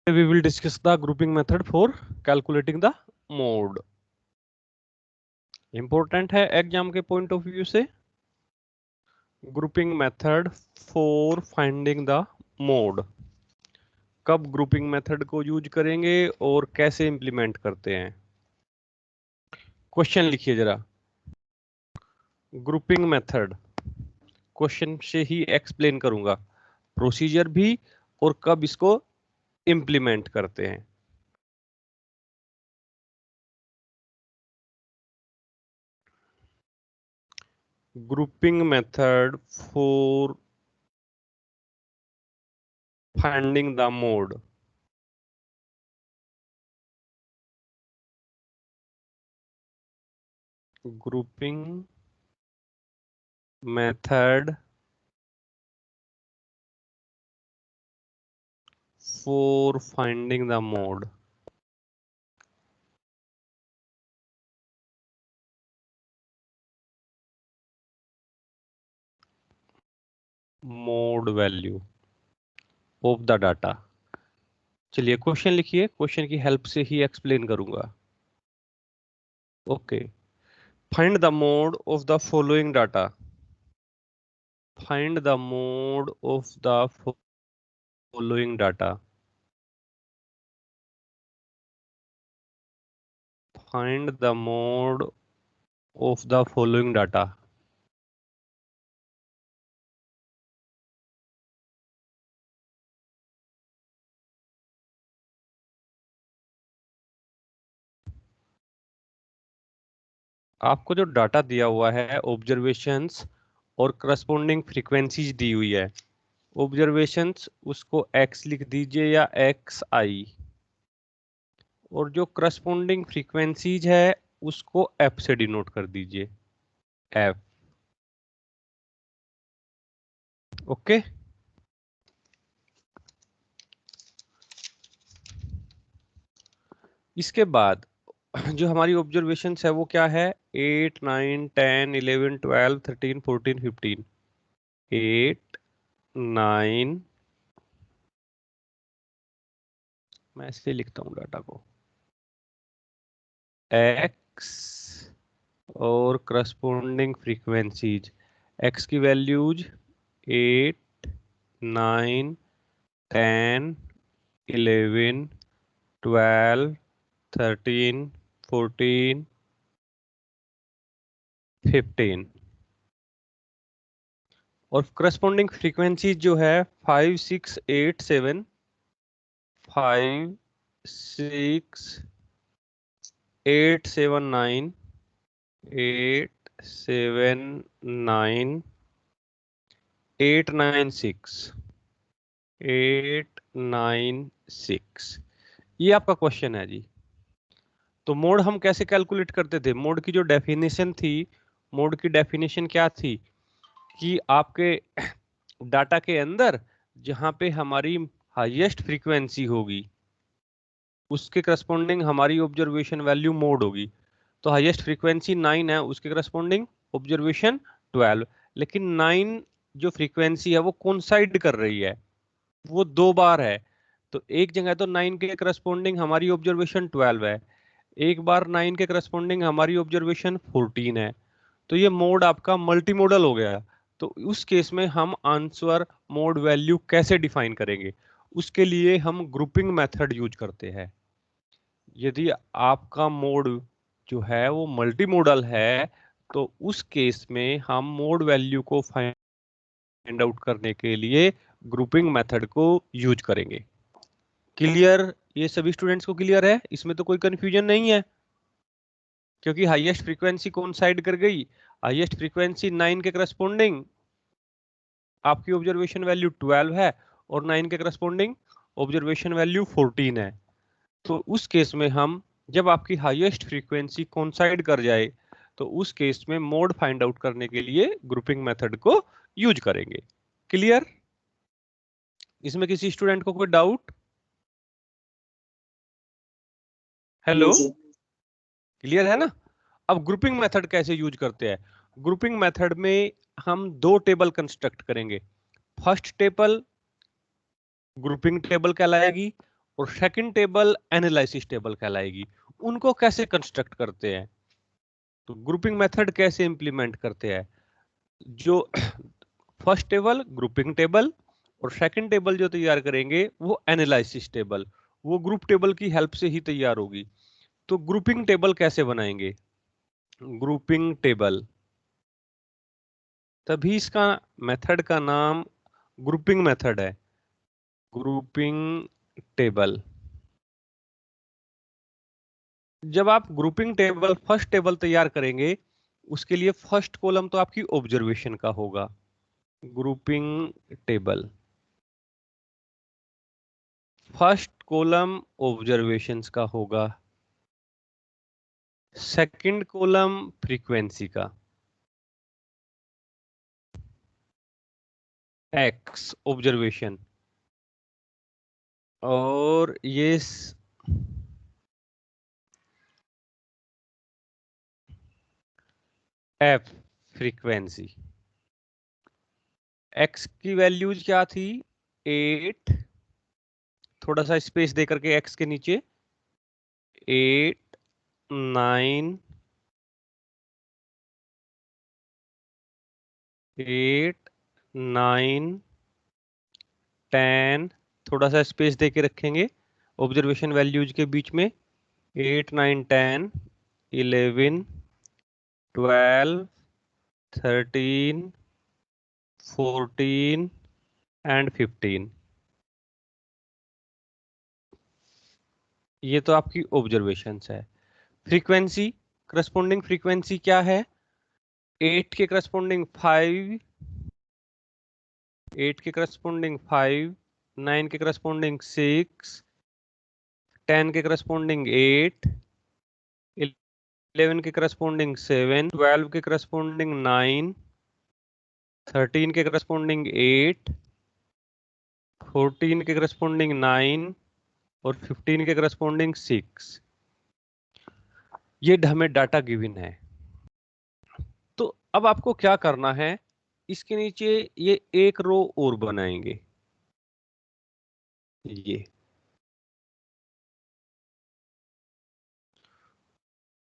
We will discuss the grouping method for calculating the mode. Important है exam के point of view से. Grouping method for finding the mode. कब grouping method को use करेंगे और कैसे इंप्लीमेंट करते हैं. क्वेश्चन लिखिए जरा. ग्रुपिंग मेथड क्वेश्चन से ही एक्सप्लेन करूंगा, प्रोसीजर भी और कब इसको इंप्लीमेंट करते हैं. Grouping method for finding the mode. Grouping method for finding the mode. Mode value of the data. चलिए क्वेश्चन लिखिए, क्वेश्चन की हेल्प से ही एक्सप्लेन करूंगा. Okay. Find the mode of the following data. Find the mode of the following data. Find the mode of the following data. आपको जो data दिया हुआ है ऑब्जर्वेशंस और करस्पॉन्डिंग फ्रीक्वेंसीज दी हुई है. ऑब्जर्वेशंस उसको x लिख दीजिए या xi, और जो करस्पॉन्डिंग फ्रीक्वेंसीज है उसको f से डिनोट कर दीजिए, f. ओके. इसके बाद जो हमारी ऑब्जर्वेशंस है वो क्या है, 8, 9, 10, 11, 12, 13, 14, 15. 8, 9, मैं ऐसे लिखता हूँ डाटा को, x और करस्पॉन्डिंग फ्रीक्वेंसीज. x की वैल्यूज 8, 9, 10, 11, 12, 13, 14, 15. और करस्पॉन्डिंग फ्रीक्वेंसीज जो है 5, 6, 8, 7, 5, 6, 8, 7, 9, 8, 7, 9, 8, 9, 6, 8, 9, 6. ये आपका क्वेश्चन है जी. तो मोड हम कैसे कैलकुलेट करते थे. मोड की जो डेफिनेशन थी, मोड की डेफिनेशन क्या थी कि आपके डाटा के अंदर जहां पे हमारी हाईएस्ट फ्रीक्वेंसी होगी उसके करस्पॉन्डिंग हमारी ऑब्जर्वेशन वैल्यू मोड होगी. तो हाईएस्ट फ्रीक्वेंसी 9 है, उसके करस्पॉन्डिंग ऑब्जर्वेशन 12. लेकिन 9 जो फ्रीक्वेंसी है वो कोइंसाइड कर रही है, वो दो बार है. तो एक जगह तो 9 के करस्पॉन्डिंग हमारी ऑब्जर्वेशन 12 है, एक बार 9 के करस्पॉन्डिंग हमारी ऑब्जर्वेशन 14 है. तो ये मोड आपका मल्टी मॉडल हो गया. तो उस केस में हम आंसर मोड वैल्यू कैसे डिफाइन करेंगे, उसके लिए हम ग्रुपिंग मेथड यूज करते हैं. यदि आपका मोड जो है वो मल्टी मॉडल है तो उस केस में हम मोड वैल्यू को फाइंड आउट करने के लिए ग्रुपिंग मेथड को यूज करेंगे. क्लियर. ये सभी स्टूडेंट्स को क्लियर है, इसमें तो कोई कंफ्यूजन नहीं है, क्योंकि हाईएस्ट फ्रीक्वेंसी कोइंसाइड कर गई. हाईएस्ट फ्रीक्वेंसी 9 के करस्पॉन्डिंग आपकी ऑब्जर्वेशन वैल्यू 12 है और 9 के करस्पॉन्डिंग ऑब्जर्वेशन वैल्यू 14 है. तो उस केस में हम, जब आपकी हाईएस्ट फ्रीक्वेंसी कोइंसाइड कर जाए तो उस केस में मोड फाइंड आउट करने के लिए ग्रुपिंग मेथड को यूज करेंगे. क्लियर. इसमें किसी स्टूडेंट को कोई डाउट. हेलो. क्लियर है ना. अब ग्रुपिंग मेथड कैसे यूज करते हैं. ग्रुपिंग मेथड में हम दो टेबल कंस्ट्रक्ट करेंगे. फर्स्ट टेबल ग्रुपिंग टेबल कहलाएगी और सेकंड टेबल एनालिसिस टेबल कहलाएगी। उनको कैसे कंस्ट्रक्ट करते हैं, तो ग्रुपिंग मेथड कैसे इंप्लीमेंट करते हैं, जो फर्स्ट टेबल ग्रुपिंग टेबल और सेकंड टेबल जो तैयार करेंगे वो एनालिसिस टेबल, वो ग्रुप टेबल की हेल्प से ही तैयार होगी। तो ग्रुपिंग टेबल कैसे बनाएंगे, ग्रुपिंग टेबल, तभी इसका मेथड का नाम ग्रुपिंग मेथड है, ग्रुपिंग टेबल। जब आप ग्रुपिंग टेबल फर्स्ट टेबल तैयार करेंगे, उसके लिए फर्स्ट कॉलम तो आपकी ऑब्जर्वेशन का होगा, grouping table, first column observations का होगा, सेकंड कॉलम फ्रीक्वेंसी का, एक्स ऑब्जर्वेशन, और ये एफ फ्रीक्वेंसी। एक्स की वैल्यूज क्या थी, 8, थोड़ा सा स्पेस दे करके एक्स के नीचे, 8, 9, 8, 9, 10, थोड़ा सा स्पेस दे के रखेंगे ऑब्जर्वेशन वैल्यूज के बीच में, 8, 9, 10, 11, 12, 13, 14 एंड 15। ये तो आपकी ऑब्जर्वेशंस है। फ्रीक्वेंसी, करस्पॉन्डिंग फ्रीक्वेंसी क्या है, 8 के करस्पॉन्डिंग 5, 8 के करस्पॉन्डिंग 5, 9 के करस्पॉन्डिंग 6, 10 के करस्पॉन्डिंग 8, 11 के करस्पॉन्डिंग 7, 12 के करस्पॉन्डिंग 9, 13 के करस्पॉन्डिंग 8, 14 के करस्पॉन्डिंग 9 और 15 के करस्पॉन्डिंग 6। ये हमें डाटा गिवन है। तो अब आपको क्या करना है, इसके नीचे ये एक रो और बनाएंगे, ये,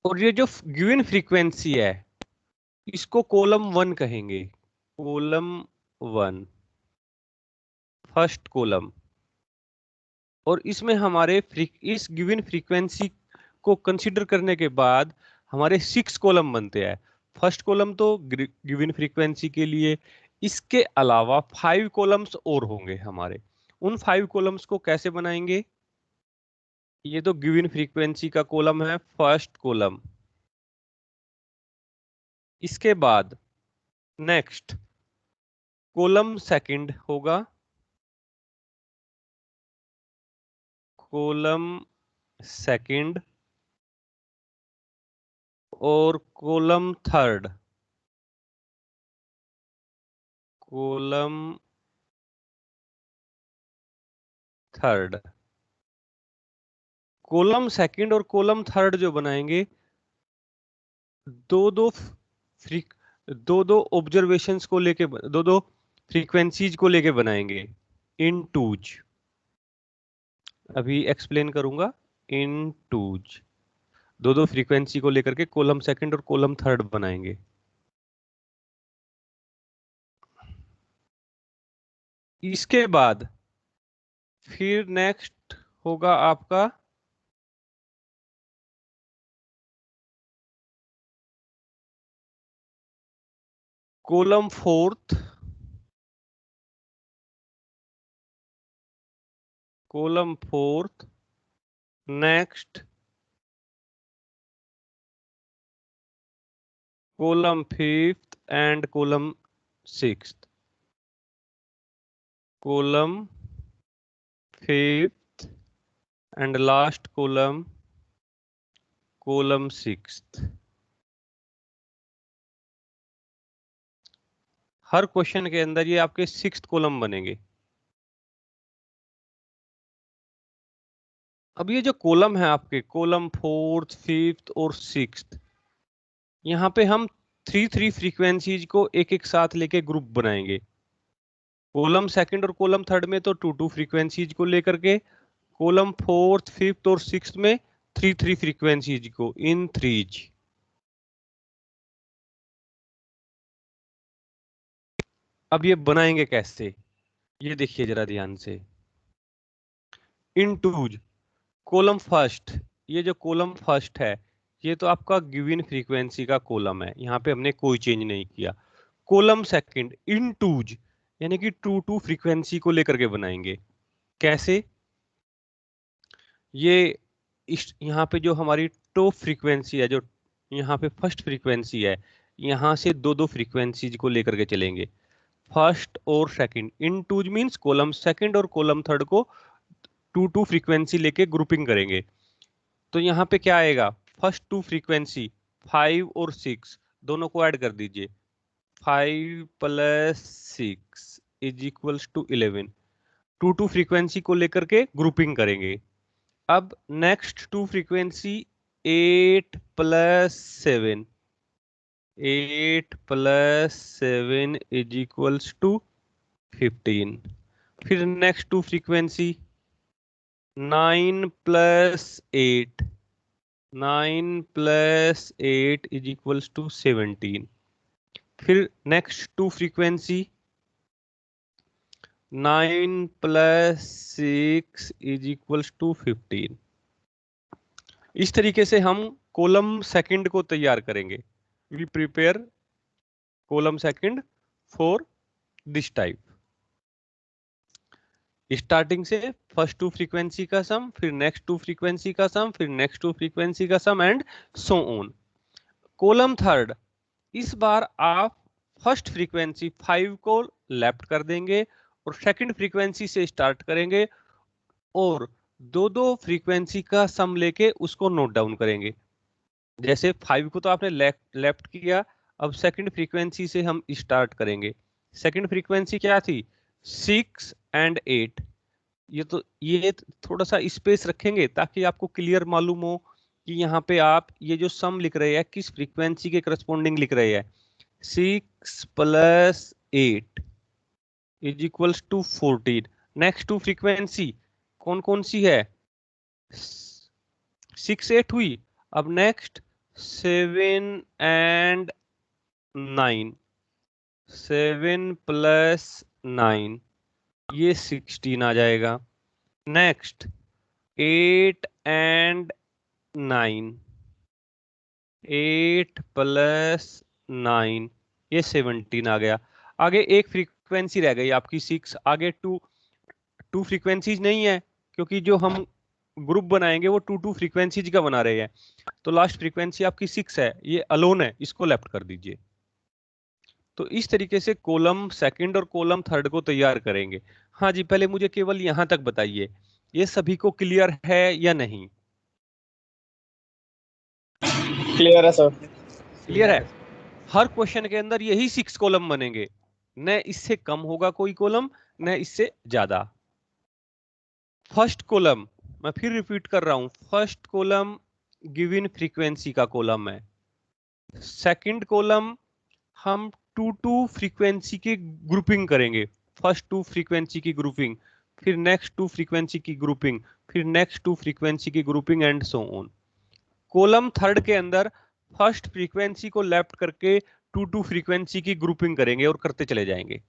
और ये जो गिवन फ्रीक्वेंसी है इसको कॉलम 1 कहेंगे, कॉलम 1, फर्स्ट कॉलम। और इसमें हमारे इस गिवन फ्रीक्वेंसी को कंसीडर करने के बाद हमारे 6 कॉलम बनते हैं। फर्स्ट कॉलम तो गिवन फ्रीक्वेंसी के लिए, इसके अलावा 5 कॉलम्स और होंगे हमारे। उन 5 कॉलम्स को कैसे बनाएंगे, ये तो गिवन फ्रीक्वेंसी का कॉलम है, फर्स्ट कॉलम। इसके बाद नेक्स्ट कॉलम सेकंड होगा, कॉलम सेकंड, और column third, column third. Column second और कॉलम थर्ड जो बनाएंगे, दो दो फ्री दो दो ऑब्जर्वेशंस को लेके, दो दो फ्रीक्वेंसीज को लेके बनाएंगे, इन टूज। अभी एक्सप्लेन करूंगा, इन टूज, दो दो फ्रीक्वेंसी को लेकर के कॉलम सेकंड और कॉलम थर्ड बनाएंगे। इसके बाद फिर नेक्स्ट होगा आपका column fourth, column fourth, next column fifth and column sixth, column fifth and last column, column sixth. Her question के अंदर ये आपके सिक्स्थ कॉलम बनेंगे। अब ये जो कॉलम है आपके, कॉलम फोर्थ, फिफ्थ और सिक्स्थ, यहाँ पे हम 3 फ्रीक्वेंसीज को एक एक साथ लेके ग्रुप बनाएंगे। कॉलम सेकंड और कॉलम थर्ड में तो 2 फ्रीक्वेंसीज को लेकर के, कॉलम 4th 5th और 6th में 3 फ्रीक्वेंसीज को इन 3 अब ये बनाएंगे कैसे, ये देखिए जरा ध्यान से। इन टूज कॉलम फर्स्ट, ये जो कॉलम फर्स्ट है ये तो आपका गिवन फ्रीक्वेंसी का कॉलम है, यहाँ पे हमने कोई चेंज नहीं किया। कॉलम सेकंड इन टूज यानी कि 2 फ्रीक्वेंसी को लेकर के बनाएंगे। कैसे, ये इस यहाँ पे जो हमारी टॉप फ्रीक्वेंसी है, जो यहाँ पे फर्स्ट फ्रीक्वेंसी है, यहाँ से 2 फ्रीक्वेंसीज को लेकर के चलेंगे, फर्स्ट और सेकंड। इन टूज मीन्स कॉलम सेकंड और कॉलम थर्ड को 2 फ्रीक्वेंसी लेके ग्रुपिंग करेंगे। तो यहाँ पे क्या आएगा, फर्स्ट 2 फ्रीक्वेंसी 5 और 6 दोनों को ऐड कर दीजिए, 5 + 6 = 11। 2 फ्रीक्वेंसी को लेकर के ग्रुपिंग करेंगे। अब नेक्स्ट 2 फ्रीक्वेंसी 8 + 7, 8 + 7 = 15। फिर नेक्स्ट 2 फ्रीक्वेंसी 9 + 8, 9 + 8 = 17। फिर नेक्स्ट 2 फ्रीक्वेंसी 9 + 6 = 15। इस तरीके से हम कॉलम सेकंड को तैयार करेंगे। We prepare column second for this type. Starting से फर्स्ट 2 फ्रीक्वेंसी का सम, फिर नेक्स्ट 2 फ्रीक्वेंसी का सम, फिर नेक्स्ट 2 फ्रीक्वेंसी का sum and so on. Column third, इस बार आप फर्स्ट फ्रीक्वेंसी 5 को लेफ्ट कर देंगे और सेकंड फ्रीक्वेंसी से स्टार्ट करेंगे और 2 फ्रीक्वेंसी का सम लेके उसको नोट डाउन करेंगे। जैसे 5 को तो आपने लेफ्ट किया, अब सेकंड फ्रीक्वेंसी से हम स्टार्ट करेंगे। सेकंड फ्रीक्वेंसी क्या थी, 6 और 8। ये थोड़ा सा स्पेस रखेंगे ताकि आपको क्लियर मालूम हो कि यहाँ पे आप ये जो सम लिख रहे हैं किस फ्रीक्वेंसी के करस्पॉन्डिंग लिख रहे हैं। 6 + 8 = 14। नेक्स्ट 2 फ्रीक्वेंसी कौन कौन सी है, 6 8 हुई। अब नेक्स्ट 7 और 9, 7 + 9 ये 16 आ जाएगा। नेक्स्ट 8 और 9, 8 + 9 ये 17 आ गया। आगे एक फ्रीक्वेंसी रह गई आपकी 6। आगे 2 फ्रीक्वेंसीज नहीं है क्योंकि जो हम ग्रुप बनाएंगे वो 2 फ्रीक्वेंसीज का बना रहे हैं। तो लास्ट फ्रीक्वेंसी आपकी 6 है, ये अलोन है, इसको लेफ्ट कर दीजिए। तो इस तरीके से कॉलम सेकंड और कॉलम थर्ड को तैयार करेंगे। हाँ जी, पहले मुझे केवल यहां तक बताइए, ये सभी को क्लियर है या नहीं? क्लियर है सर। क्लियर है। हर क्वेश्चन के अंदर यही 6 कॉलम बनेंगे, न इससे कम होगा कोई कॉलम, न इससे ज्यादा। फर्स्ट कॉलम, मैं फिर रिपीट कर रहा हूं, फर्स्ट कॉलम गिवन फ्रीक्वेंसी का कॉलम है। सेकंड कॉलम हम 2 फ्रीक्वेंसी की ग्रुपिंग करेंगे, फर्स्ट 2 फ्रीक्वेंसी की ग्रुपिंग, फिर नेक्स्ट 2 फ्रीक्वेंसी की ग्रुपिंग, फिर नेक्स्ट 2 फ्रीक्वेंसी की grouping and so on. Column third के अंदर फर्स्ट फ्रीक्वेंसी को लेफ्ट करके 2 फ्रीक्वेंसी की ग्रुपिंग करेंगे और करते चले जाएंगे।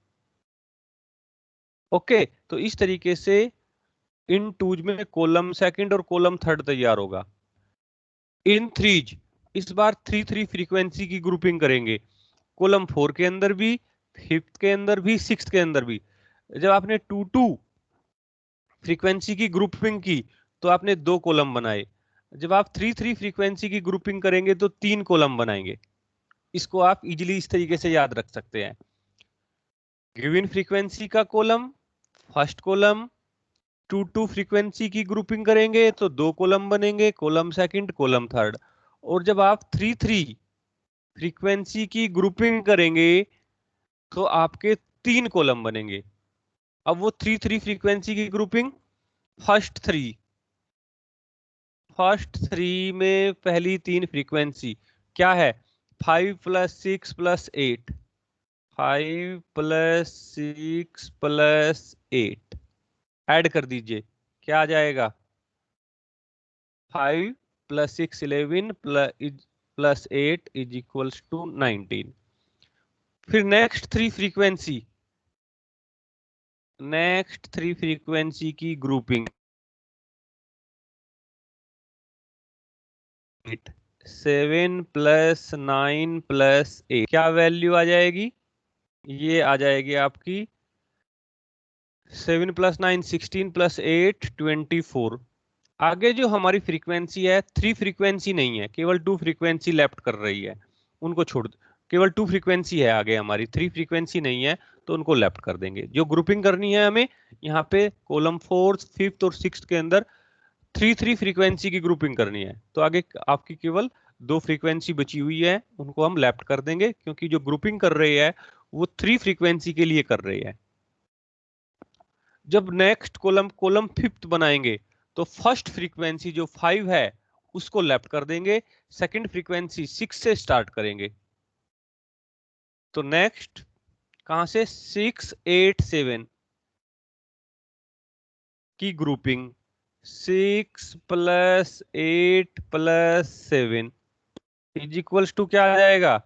ओके, तो इस तरीके से इन टूज में कॉलम सेकंड और कॉलम थर्ड तैयार होगा। इन थ्रीज इस बार 3 फ्रीक्वेंसी की ग्रुपिंग करेंगे, कॉलम 4 के अंदर भी, 5th के अंदर भी, 6th के अंदर भी। जब आपने 2 फ्रीक्वेंसी की ग्रुपिंग की तो आपने 2 कॉलम बनाए। जब आप 3 फ्रीक्वेंसी की ग्रुपिंग करेंगे तो 3 कॉलम बनाएंगे। इसको आप इजीली इस तरीके से याद रख सकते हैं, गिवन फ्रीक्वेंसी का कॉलम, फर्स्ट कॉलम, 2 फ्रीक्वेंसी की ग्रुपिंग करेंगे तो 2 कॉलम बनेंगे, कॉलम सेकंड, कॉलम थर्ड। और जब आप 3 फ्रीक्वेंसी की ग्रुपिंग करेंगे तो आपके 3 कॉलम बनेंगे। अब वो 3 फ्रीक्वेंसी की ग्रुपिंग, फर्स्ट 3 में पहली 3 फ्रीक्वेंसी क्या है, 5 + 6 + 8, 5 + 6 + 8 ऐड कर दीजिए, क्या आ जाएगा 5 plus 6 11 plus 8 is equals to 19। फिर नेक्स्ट थ्री फ्रीक्वेंसी की ग्रुपिंग 7 प्लस 9 प्लस 8 क्या वैल्यू आ जाएगी? ये आ जाएगी आपकी 7 प्लस 9 16 प्लस 8 24। आगे जो हमारी फ्रीक्वेंसी है, थ्री फ्रीक्वेंसी नहीं है, केवल टू फ्रीक्वेंसी लेफ्ट कर रही है, उनको छोड़, केवल टू फ्रीक्वेंसी है आगे हमारी, थ्री फ्रीक्वेंसी नहीं है, तो उनको लेफ्ट कर देंगे। जो ग्रुपिंग करनी है हमें, यहाँ पे कॉलम 4, 5th और 6th के अंदर थ्री फ्रीक्वेंसी की ग्रुपिंग करनी है, तो आगे आपकी केवल दो फ्रीक्वेंसी बची हुई है, उनको हम लेफ्ट कर देंगे, क्योंकि जो ग्रुपिंग कर रही है वो थ्री फ्रीक्वेंसी के लिए कर रही है। जब नेक्स्ट कॉलम 5th बनाएंगे, तो फर्स्ट फ्रीक्वेंसी जो 5 है उसको लेफ्ट कर देंगे, सेकंड फ्रीक्वेंसी 6 से स्टार्ट करेंगे। तो नेक्स्ट कहां से? 6 8 7 की grouping, 6 plus 8 plus 7 is equals to क्या आ जाएगा?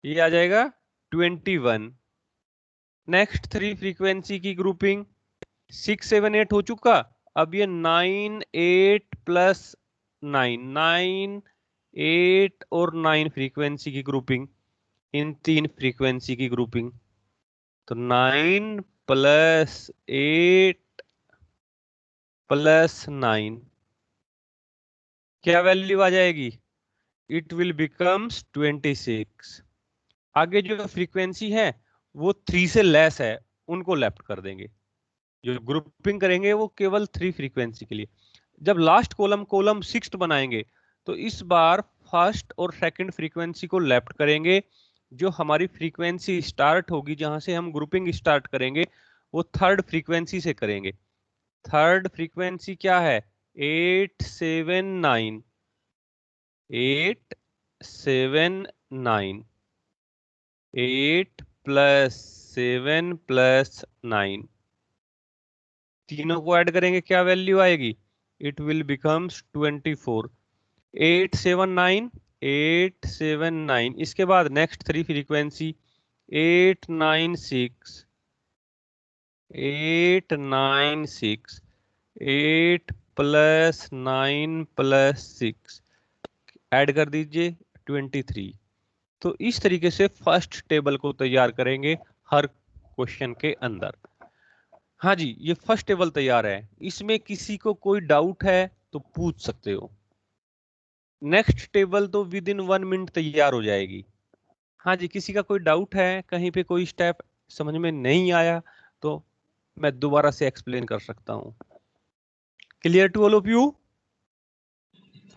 ये आ जाएगा 21। नेक्स्ट थ्री फ्रीक्वेंसी की ग्रुपिंग 6 7 8 हो चुका, अब ये 9 8 प्लस 9 9 8 और 9 फ्रीक्वेंसी की ग्रुपिंग, इन तीन फ्रीक्वेंसी की ग्रुपिंग, तो 9 प्लस 8 प्लस 9 क्या वैल्यू आ जाएगी? It will becomes 26। आगे जो फ्रीक्वेंसी है वो 3 से लेस है, उनको लेफ्ट कर देंगे। जो ग्रुपिंग करेंगे वो केवल थ्री फ्रीक्वेंसी के लिए। जब लास्ट कॉलम 6th बनाएंगे, तो इस बार फर्स्ट और सेकंड फ्रीक्वेंसी को लेफ्ट करेंगे। जो हमारी फ्रीक्वेंसी स्टार्ट होगी, जहां से हम ग्रुपिंग स्टार्ट करेंगे, वो थर्ड फ्रीक्वेंसी से करेंगे। थर्ड फ्रीक्वेंसी क्या है? 8 7 9 8 7 9 8 प्लस 7 प्लस 9 तीनों को ऐड करेंगे, क्या वैल्यू आएगी? It will becomes 24। 8 7 9 8 7 9। इसके बाद next three frequency 8 9 6 8 9 6 8 plus 9 plus 6 add कर दीजिए 23। तो इस तरीके से फर्स्ट टेबल को तैयार करेंगे हर क्वेश्चन के अंदर। हाँ जी, ये फर्स्ट टेबल तैयार है, इसमें किसी को कोई डाउट है तो पूछ सकते हो। नेक्स्ट टेबल तो विद इन 1 मिनट तैयार हो जाएगी। हाँ जी, किसी का कोई डाउट है, कहीं पे कोई स्टेप समझ में नहीं आया, तो मैं दोबारा से एक्सप्लेन कर सकता हूँ। Clear to all of you?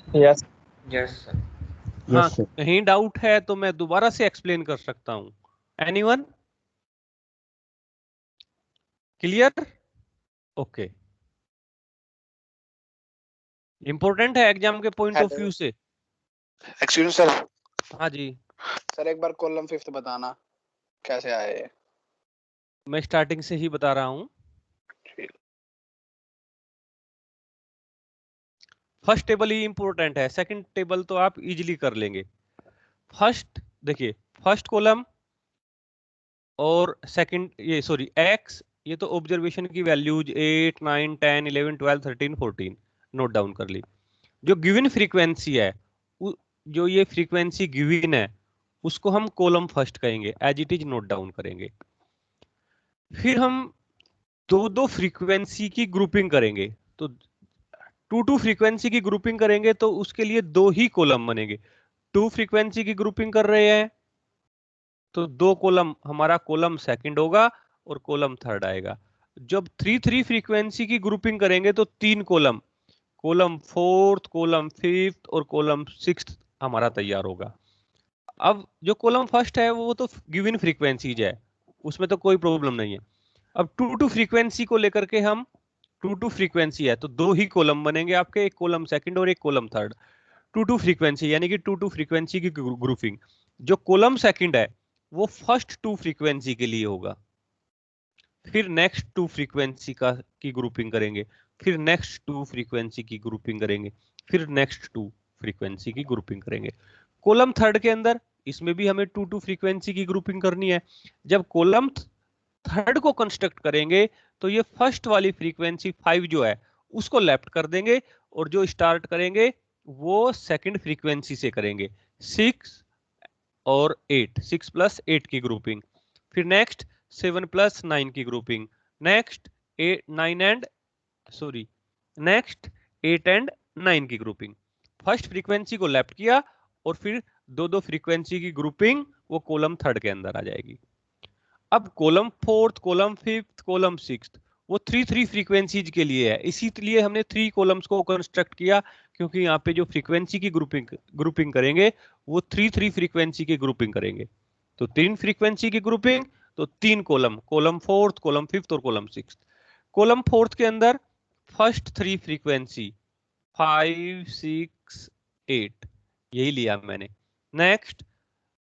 Yes yes sir. हाँ, कहीं डाउट है तो मैं दोबारा से एक्सप्लेन कर सकता हूँ। एनीवन? क्लियर? ओके। इंपॉर्टेंट है एग्जाम के पॉइंट ऑफ व्यू से। Excuse sir. हाँ जी, सर एक बार कॉलम 5th बताना कैसे आया ये। मैं स्टार्टिंग से ही बता रहा हूं। फर्स्ट टेबल ही इंपॉर्टेंट है, सेकंड टेबल तो आप इजीली कर लेंगे। फर्स्ट देखिए, फर्स्ट कॉलम और सेकंड, ये सॉरी एक्स, ये तो ऑब्जर्वेशन की वैल्यूज 8 9 10 11 12 13 14 नोट डाउन कर ली। जो गिवन फ्रीक्वेंसी है, जो ये फ्रीक्वेंसी गिवन है, उसको हम कॉलम फर्स्ट कहेंगे, as it is note down करेंगे। फिर हम दो फ्रीक्वेंसी की ग्रुपिंग करेंगे, तो टू फ्रीक्वेंसी की ग्रुपिंग करेंगे, तो उसके लिए दो ही कॉलम बनेंगे। टू फ्रीक्वेंसी की ग्रुपिंग कर रहे हैं, तो दो कॉलम, हमारा कॉलम सेकंड होगा और कॉलम थर्ड आएगा। जब थ्री फ्रीक्वेंसी की ग्रुपिंग करेंगे, तो तीन column, column 4th, column 5th और कॉलम 6th हमारा तैयार होगा। अब जो कॉलम फर्स्ट है वो तो गिवन फ्रीक्वेंसीज है, उसमें तो कोई प्रॉब्लम नहीं है। अब टू फ्रीक्वेंसी को लेकर के हम, टू फ्रीक्वेंसी है तो दो ही कॉलम बनेंगे आपके, एक कॉलम सेकंड और एक कॉलम थर्ड। टू फ्रीक्वेंसी यानी कि टू फ्रीक्वेंसी की ग्रुपिंग। जो कॉलम सेकंड है वो फर्स्ट टू फ्रीक्वेंसी के लिए होगा, फिर नेक्स्ट टू फ्रीक्वेंसी का की ग्रुपिंग करेंगे, फिर नेक्स्ट 2 फ्रीक्वेंसी की ग्रुपिंग करेंगे, फिर नेक्स्ट 2 फ्रीक्वेंसी की ग्रुपिंग करेंगे। कॉलम थर्ड के अंदर इसमें भी हमें 2 फ्रीक्वेंसी की ग्रुपिंग करनी है। जब कॉलम थर्ड को कंस्ट्रक्ट करेंगे तो ये फर्स्ट वाली फ्रीक्वेंसी 5 जो है उसको लेफ्ट कर देंगे, और जो स्टार्ट करेंगे वो सेकंड फ्रीक्वेंसी से करेंगे, 6 और 8, 6 + 8 की ग्रुपिंग। फिर नेक्स्ट 7 + 9 की ग्रुपिंग। नेक्स्ट 8 एंड 9 की ग्रुपिंग। फर्स्ट फ्रीक्वेंसी को लेफ्ट किया और फिर 2 फ्रीक्वेंसी की ग्रुपिंग वो कॉलम थर्ड के अंदर आ जाएगी। अब column fourth, column fifth, column sixth वो 3 फ्रीक्वेंसीज के लिए है, इसीलिए हमने 3 कॉलम्स को कंस्ट्रक्ट किया, क्योंकि यहाँ पे जो फ्रीक्वेंसी की ग्रुपिंग करेंगे वो 3 फ्रीक्वेंसी की ग्रुपिंग करेंगे। तो 3 फ्रीक्वेंसी की ग्रुपिंग, तो 3 column, column fourth, column fifth और कॉलम सिक्स्थ। कॉलम फोर्थ के अंदर फर्स्ट 3 फ्रीक्वेंसी 5, 6, 8 यही लिया मैंने। नेक्स्ट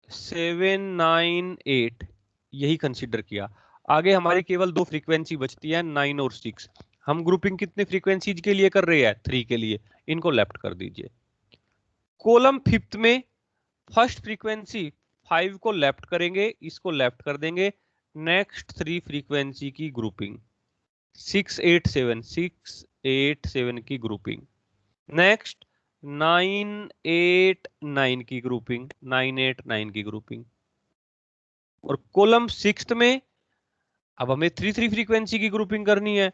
7, 9, 8 यही कंसीडर किया। आगे हमारी केवल 2 फ्रीक्वेंसी बचती है, 9 और 6। हम ग्रुपिंग कितने फ्रीक्वेंसीज के लिए कर रहे हैं? 3 के लिए। इनको लेफ्ट कर दीजिए। कॉलम फिफ्थ में फर्स्ट फ्रीक्वेंसी 5 को लेफ्ट करेंगे, इसको लेफ्ट कर देंगे। नेक्स्ट 3 फ्रीक्वेंसी की ग्रुपिंग 6, 8, 7, 6, 8, 7 की ग्रुपिंग। नेक्स्ट 9, 8, 9 की ग्रुपिंग, 9, 8, 9 की ग्रुपिंग। और कॉलम सिक्स्थ में अब हमें 3 फ्रीक्वेंसी की ग्रुपिंग करनी है।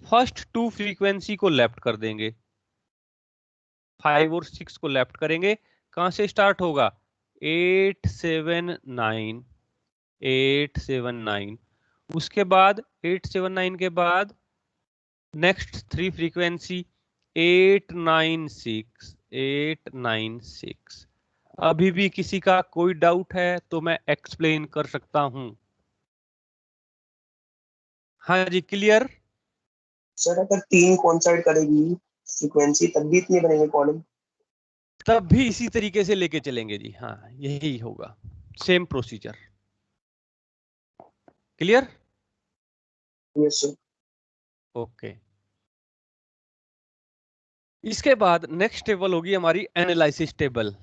फर्स्ट 2 फ्रीक्वेंसी को लेफ्ट कर देंगे, 5 और 6 को लेफ्ट करेंगे। कहां से स्टार्ट होगा? 8, 7, 9, 8, 7, 9। उसके बाद 8, 7, 9 के बाद नेक्स्ट 3 फ्रीक्वेंसी 8, 9, 6, 8, 9, 6। अभी भी किसी का कोई डाउट है तो मैं एक्सप्लेन कर सकता हूं। हाँ जी, क्लियर? सर अगर 3 कोइंसाइड करेगी फ्रीक्वेंसी तब भी इतने बनेंगे कॉलम? तब भी इसी तरीके से लेके चलेंगे जी, हाँ यही होगा, same procedure. Clear? Yes sir. Okay. इसके बाद नेक्स्ट टेबल होगी हमारी analysis table.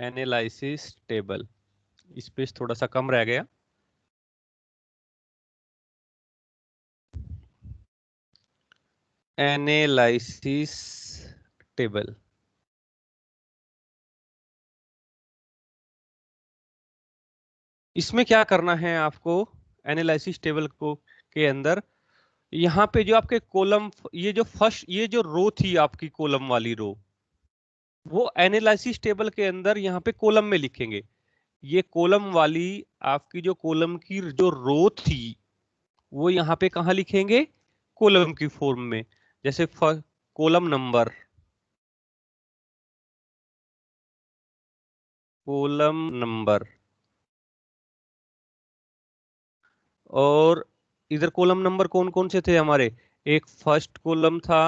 Analysis table, space थोड़ा सा कम रह गया। एनालिसिस टेबल, इसमें क्या करना है आपको? एनालिसिस टेबल को के अंदर यहाँ पे जो आपके कॉलम, ये जो फर्स्ट, ये जो रो थी आपकी कॉलम वाली रो, वो एनालिसिस टेबल के अंदर यहाँ पे कॉलम में लिखेंगे। ये कॉलम वाली आपकी जो कॉलम की जो रो थी वो यहाँ पे कहाँ लिखेंगे? कॉलम की फॉर्म में। जैसे कॉलम नंबर, कॉलम नंबर, और इधर कॉलम नंबर कौन कौन से थे हमारे? एक फर्स्ट कॉलम था,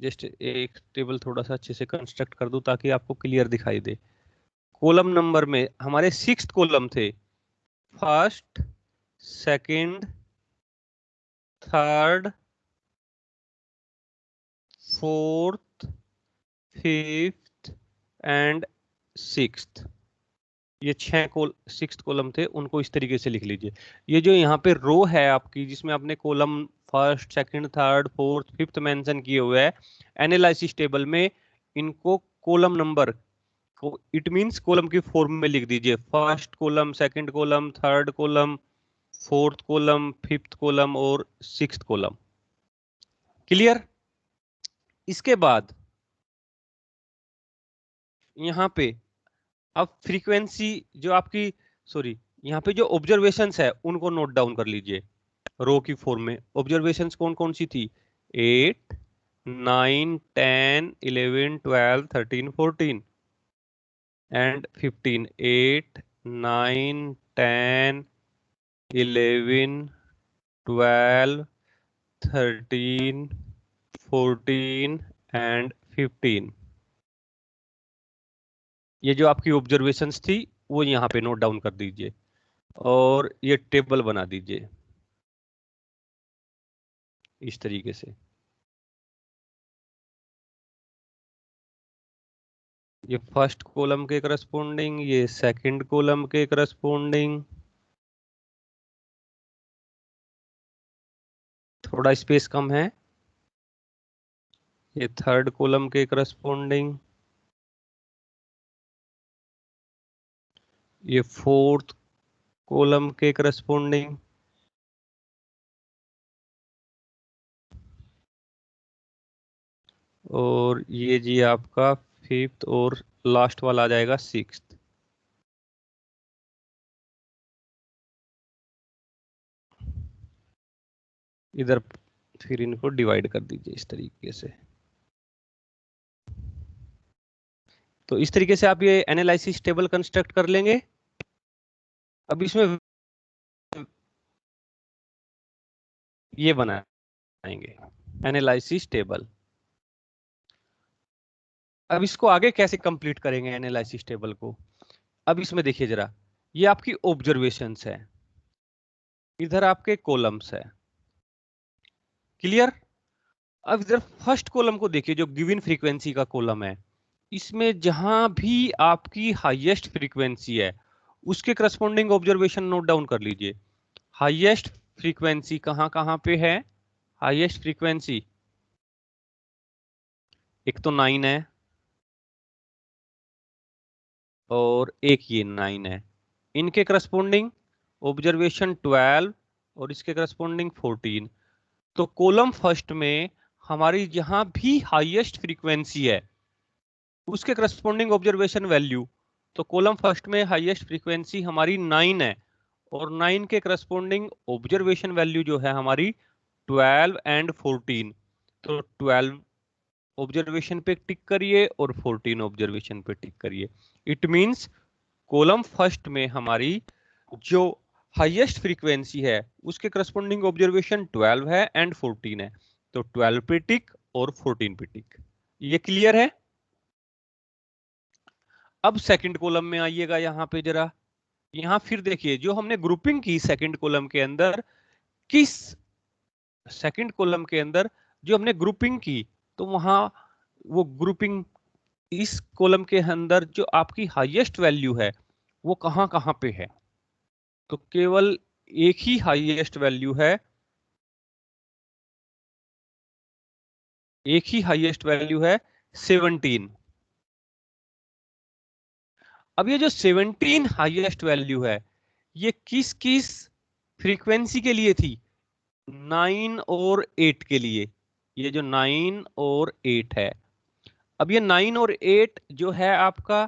जस्ट एक टेबल थोड़ा सा अच्छे से कंस्ट्रक्ट कर दूं ताकि आपको क्लियर दिखाई दे। कॉलम नंबर में हमारे 6th कॉलम थे, first, second, third, fourth, fifth and sixth. ये 6th कॉलम थे, उनको इस तरीके से लिख लीजिए। ये जो यहाँ पे रो है आपकी, जिसमें आपने column first, second, third, fourth, fifth mention किए हुए हैं एनालिसिस टेबल में, इनको कॉलम नंबर को, इट मींस कॉलम की फॉर्म में लिख दीजिए। First column, second column, third column, fourth column, fifth column और 6th कॉलम। क्लियर? इसके बाद यहाँ पे अब फ्रीक्वेंसी जो आपकी, सॉरी, यहाँ पे जो ऑब्जर्वेशंस है उनको नोट डाउन कर लीजिए रो की फॉर्म में। ऑब्जर्वेशंस कौन कौन सी थी? 8, 9, 10, 11, 12, 13, 14 एंड 15। 8, 9, 10, 11, 12, 13, 14 एंड 15। ये जो आपकी ऑब्जर्वेशंस थी वो यहाँ पे नोट डाउन कर दीजिए और ये टेबल बना दीजिए इस तरीके से। ये फर्स्ट कॉलम के करस्पोंडिंग, ये सेकंड कॉलम के करस्पोंडिंग, थोड़ा स्पेस कम है, ये थर्ड कॉलम के करस्पोंडिंग, ये फोर्थ कॉलम के करस्पोंडिंग, और ये जी आपका फिफ्थ और लास्ट वाला आ जाएगा सिक्स्थ। इधर फिर इनको डिवाइड कर दीजिए इस तरीके से। तो इस तरीके से आप ये एनालिसिस टेबल कंस्ट्रक्ट कर लेंगे। अब इसमें ये बनाएंगे एनालिसिस टेबल। अब इसको आगे कैसे कंप्लीट करेंगे एनालिसिस टेबल को? अब इसमें देखिए जरा, ये आपकी ऑब्जर्वेशंस है, इधर आपके कॉलम्स है, क्लियर? अब इधर फर्स्ट कॉलम को देखिए जो गिवन फ्रीक्वेंसी का कॉलम है, इसमें जहां भी आपकी हाईएस्ट फ्रीक्वेंसी है उसके करस्पॉन्डिंग ऑब्जर्वेशन नोट डाउन कर लीजिए। हाईएस्ट फ्रीक्वेंसी कहां कहां पे है? हाईएस्ट फ्रीक्वेंसी एक तो 9 है और एक ये 9 है, इनके करस्पॉन्डिंग ऑब्जर्वेशन 12 और इसके करस्पॉन्डिंग 14। तो कॉलम फर्स्ट में हमारी जहां भी हाईएस्ट फ्रीक्वेंसी है उसके करस्पॉन्डिंग ऑब्जर्वेशन वैल्यू, तो कॉलम फर्स्ट में हाईएस्ट फ्रीक्वेंसी हमारी 9 है और 9 के करस्पॉन्डिंग ऑब्जर्वेशन वैल्यू जो है हमारी 12 एंड 14। तो 12 ऑब्जर्वेशन पे टिक करिए और 14 ऑब्जर्वेशन पे टिक करिए। इट मींस कॉलम फर्स्ट में हमारी जो हाईएस्ट फ्रीक्वेंसी है उसके करस्पॉन्डिंग ऑब्जर्वेशन 12 है एंड 14 है, तो 12 पे टिक और 14 पे टिक। ये क्लियर है? अब सेकंड कॉलम में आइएगा, यहां पे जरा, यहां फिर देखिए जो हमने ग्रुपिंग की सेकंड कॉलम के अंदर, किस सेकंड कॉलम के अंदर जो हमने ग्रुपिंग की, तो वहां वो ग्रुपिंग इस कॉलम के अंदर जो आपकी हाईएस्ट वैल्यू है वो कहां कहां पे है? तो केवल एक ही हाईएस्ट वैल्यू है, एक ही हाईएस्ट वैल्यू है 17। अब ये जो 17 हाईएस्ट वैल्यू है ये किस किस फ्रीक्वेंसी के लिए थी? 9 और 8 के लिए। ये जो 9 और 8 है, अब ये 9 और 8 जो है आपका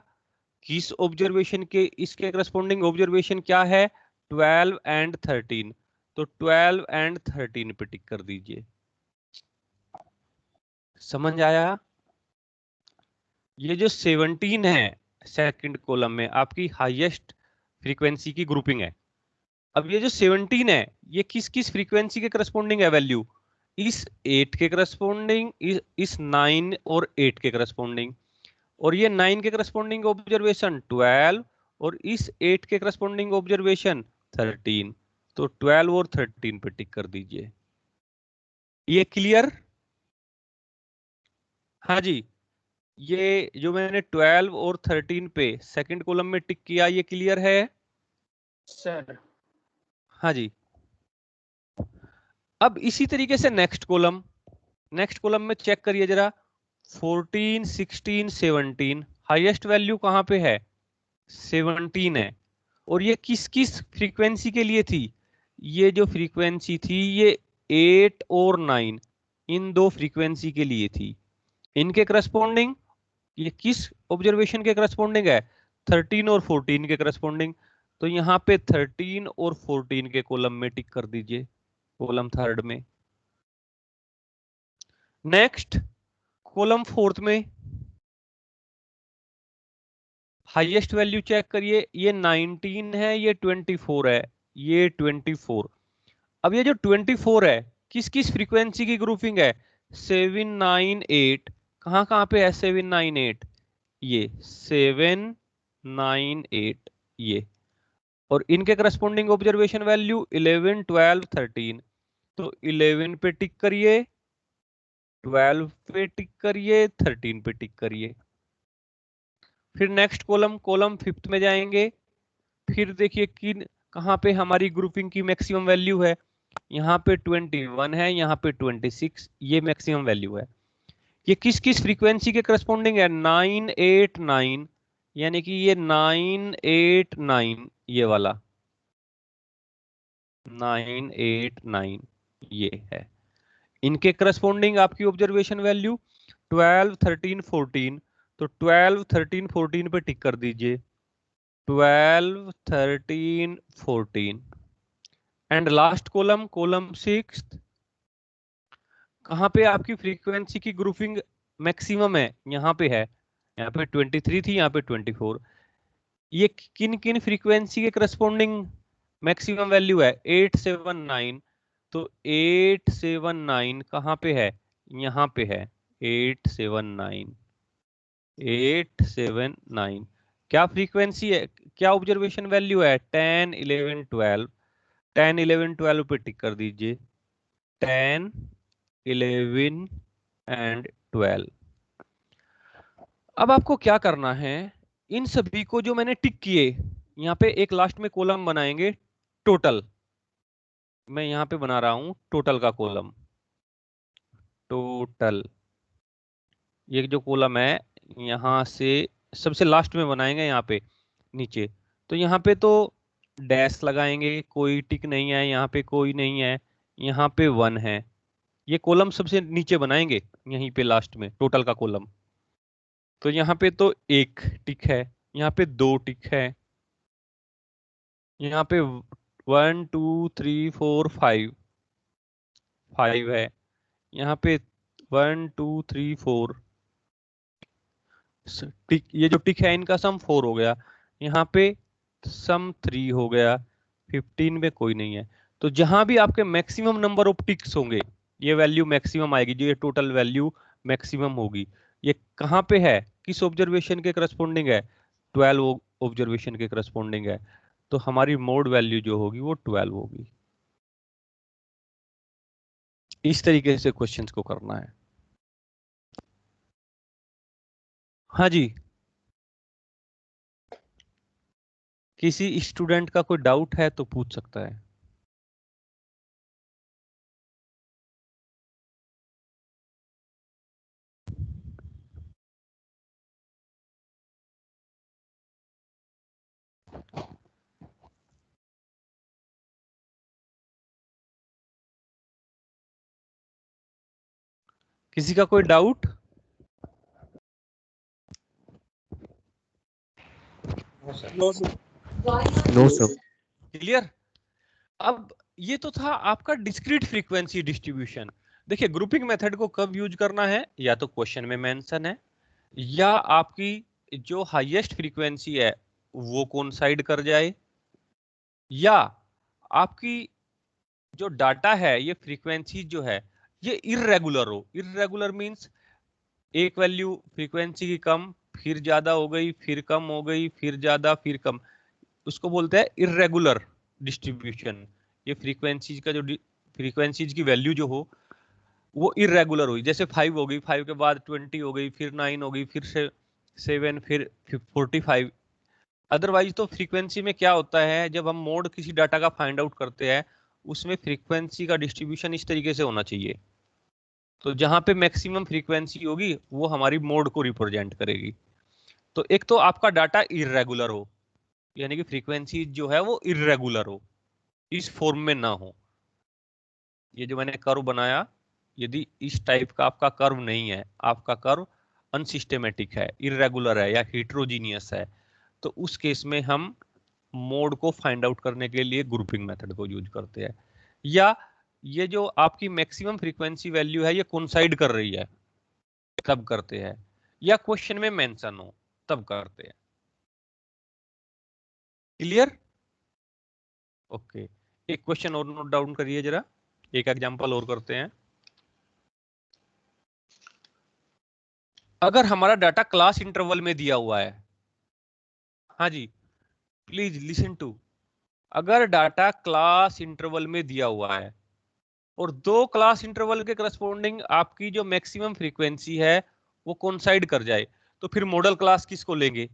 किस ऑब्जर्वेशन के, इसके करस्पॉन्डिंग ऑब्जर्वेशन क्या है? 12 एंड 13। तो 12 एंड 13 पे टिक कर दीजिए। समझ आया? ये जो 17 है सेकंड कॉलम में आपकी हाईएस्ट फ्रीक्वेंसी की ग्रुपिंग है। अब ये जो 17 है ये किस किस फ्रीक्वेंसी के करस्पॉन्डिंग है वैल्यू? इस 8 के करस्पॉन्डिंग, इस 9 और 8 के करस्पॉन्डिंग, और ये 9 के करस्पॉन्डिंग ऑब्जर्वेशन 12 और इस 8 के करस्पॉन्डिंग ऑब्जर्वेशन 13। तो 12 और 13 पे टिक कर दीजिए। ये क्लियर? हाँ जी, ये जो मैंने 12 और 13 पे सेकंड कॉलम में टिक किया, ये क्लियर है? सर हाँ जी। अब इसी तरीके से नेक्स्ट कॉलम में चेक करिए जरा, 14, 16, 17 हाईएस्ट वैल्यू कहां पे है? 17 है। और ये किस किस फ्रीक्वेंसी के लिए थी? ये जो फ्रीक्वेंसी थी ये 8 और 9 इन दो फ्रीक्वेंसी के लिए थी। इनके करस्पॉन्डिंग ये किस ऑब्जर्वेशन के करस्पॉन्डिंग है? 13 और 14 के करस्पॉन्डिंग। तो यहाँ पे 13 और 14 के कॉलम में टिक कर दीजिए, कॉलम थर्ड में। नेक्स्ट कॉलम फोर्थ में हाईएस्ट वैल्यू चेक करिए, ये 19 है, ये 24 है, ये 24। अब ये जो 24 है किस किस फ्रीक्वेंसी की ग्रुपिंग है? 7, 9, 8। कहां कहां पे है 7, 9, 8? ये 7, 9, 8 ये, और इनके करस्पॉन्डिंग ऑब्जर्वेशन वैल्यू 11, 12, 13। तो 11 पे टिक करिए, 12 पे टिक करिए, 13 पे टिक करिए। फिर नेक्स्ट कॉलम फिफ्थ में जाएंगे। फिर देखिए कि कहाँ पे हमारी ग्रुपिंग की मैक्सिमम वैल्यू है। यहाँ पे 21 है, यहाँ पे 26, ये मैक्सिमम वैल्यू है। ये किस किस फ्रीक्वेंसी के करस्पॉन्डिंग है? 989, यानी कि ये 989 ये वाला 989 ये है। इनके करस्पॉन्डिंग आपकी ऑब्जर्वेशन वैल्यू 12, 13, 14। तो 12, 13, 14 पे टिक कर दीजिए, 12, 13, 14। एंड लास्ट कॉलम सिक्स, कहाँ पे आपकी फ्रीक्वेंसी की ग्रुपिंग मैक्सिमम है? यहाँ पे है, यहाँ पे 23 थी, यहाँ पे 24। ये किन किन फ्रीक्वेंसी के करस्पॉन्डिंग मैक्सिमम वैल्यू है? 879। तो 879 कहाँ पे है? यहाँ पे है 879, 879। क्या फ्रीक्वेंसी है, क्या ऑब्जर्वेशन वैल्यू है? 10, 11, 12। 10, 11, 12 पे टिक कर दीजिए, 10, 11 एंड 12। अब आपको क्या करना है, इन सभी को जो मैंने टिक किए, यहाँ पे एक लास्ट में कॉलम बनाएंगे टोटल। मैं यहाँ पे बना रहा हूं टोटल का कॉलम, टोटल। ये जो कॉलम है यहाँ से सबसे लास्ट में बनाएंगे, यहाँ पे नीचे। तो यहाँ पे तो डैश लगाएंगे, कोई टिक नहीं है, यहाँ पे कोई नहीं है, यहाँ पे 1 है। ये कॉलम सबसे नीचे बनाएंगे, यहीं पे लास्ट में टोटल का कॉलम। तो यहाँ पे तो एक टिक है, यहाँ पे 2 टिक है, यहाँ पे 1, 2, 3, 4, 5 है, यहाँ पे 1, 2, 3, 4 टिक। ये जो टिक है इनका सम 4 हो गया, यहाँ पे सम 3 हो गया, 15 में कोई नहीं है। तो जहां भी आपके मैक्सिमम नंबर ऑफ टिक्स होंगे, ये वैल्यू मैक्सिमम आएगी, जो ये टोटल वैल्यू मैक्सिमम होगी। ये कहाँ पे है, किस ऑब्जर्वेशन के करस्पॉन्डिंग है? 12 ऑब्जर्वेशन के करस्पॉन्डिंग है। तो हमारी मोड वैल्यू जो होगी वो 12 होगी। इस तरीके से क्वेश्चंस को करना है। हाँ जी, किसी स्टूडेंट का कोई डाउट है तो पूछ सकता है। किसी का कोई डाउट? No sir. क्लियर? अब ये तो था आपका डिस्क्रीट फ्रीक्वेंसी डिस्ट्रीब्यूशन। देखिए ग्रुपिंग मेथड को कब यूज करना है, या तो क्वेश्चन में मेंशन है, या आपकी जो हाईएस्ट फ्रीक्वेंसी है वो कोइंसाइड कर जाए, या आपकी जो डाटा है, ये फ्रीक्वेंसी जो है ये इर्रेगुलर हो। इर्रेगुलर मींस एक वैल्यू फ्रीक्वेंसी की कम, फिर ज्यादा हो गई, फिर कम हो गई, फिर ज्यादा, फिर कम, उसको बोलते हैं इर्रेगुलर डिस्ट्रीब्यूशन। ये फ्रीक्वेंसीज का जो फ्रीक्वेंसीज की वैल्यू जो हो वो इर्रेगुलर हुई, जैसे 5 हो गई, 5 के बाद 20 हो गई, फिर 9 हो गई, फिर से 7, फिर 45। अदरवाइज तो फ्रीक्वेंसी में क्या होता है, जब हम मोड किसी डाटा का फाइंड आउट करते हैं, उसमें फ्रीक्वेंसी का डिस्ट्रीब्यूशन इस तरीके से होना चाहिए। तो जहां पे मैक्सिमम फ्रीक्वेंसी होगी वो हमारी मोड को रिप्रेजेंट करेगी। तो एक तो आपका डाटा इर्रेगुलर हो, यानी कि फ्रीक्वेंसी जो है वो इर्रेगुलर हो, इस फॉर्म में ना हो। ये जो मैंने कर्व बनाया, यदि इस टाइप का आपका कर्व नहीं है, आपका कर्व अनसिस्टेमेटिक है, इर्रेगुलर है, या हिट्रोजीनियस है, तो उस केस में हम मोड को फाइंड आउट करने के लिए ग्रुपिंग मेथड को यूज करते हैं। या ये जो आपकी मैक्सिमम फ्रीक्वेंसी वैल्यू है ये कोइंसाइड कर रही है तब करते हैं, या क्वेश्चन में मेंशन हो तब करते हैं। क्लियर? ओके, एक क्वेश्चन और नोट डाउन करिए जरा, एक एग्जांपल और करते हैं। अगर हमारा डाटा क्लास इंटरवल में दिया हुआ है, हाँ जी, प्लीज लिसन टू, अगर डाटा क्लास इंटरवल में दिया हुआ है और दो क्लास इंटरवल के करस्पॉन्डिंग आपकी जो मैक्सिमम फ्रीक्वेंसी है वो कोइंसाइड कर जाए, तो फिर मॉडल क्लास किसको लेंगे?